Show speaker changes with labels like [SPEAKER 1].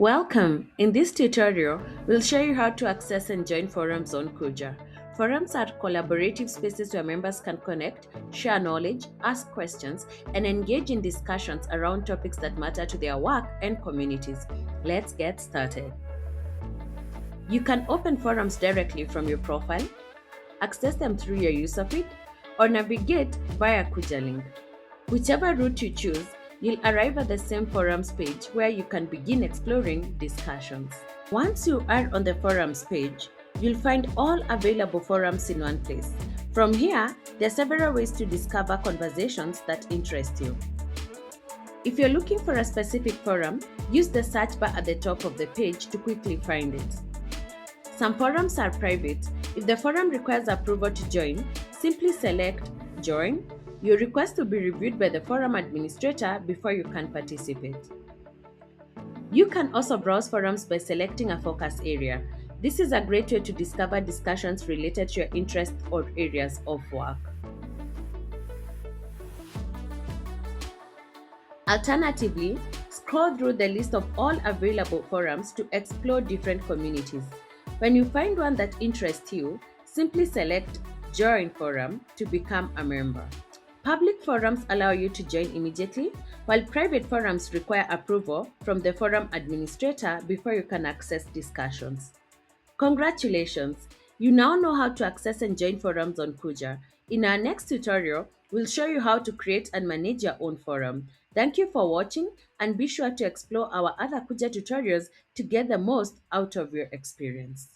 [SPEAKER 1] Welcome! In this tutorial, we'll show you how to access and join forums on Kuja. Forums are collaborative spaces where members can connect, share knowledge, ask questions, and engage in discussions around topics that matter to their work and communities. Let's get started. You can open forums directly from your profile, access them through your user feed, or navigate via Kuja link. Whichever route you choose, you'll arrive at the same forums page where you can begin exploring discussions. Once you are on the forums page, you'll find all available forums in one place. From here, there are several ways to discover conversations that interest you. If you're looking for a specific forum, use the search bar at the top of the page to quickly find it. Some forums are private. If the forum requires approval to join, simply select Join. Your request will be reviewed by the forum administrator before you can participate. You can also browse forums by selecting a focus area. This is a great way to discover discussions related to your interests or areas of work. Alternatively, scroll through the list of all available forums to explore different communities. When you find one that interests you, simply select Join Forum to become a member. Public forums allow you to join immediately, while private forums require approval from the forum administrator before you can access discussions. Congratulations! You now know how to access and join forums on Kuja. In our next tutorial, we'll show you how to create and manage your own forum. Thank you for watching, and be sure to explore our other Kuja tutorials to get the most out of your experience.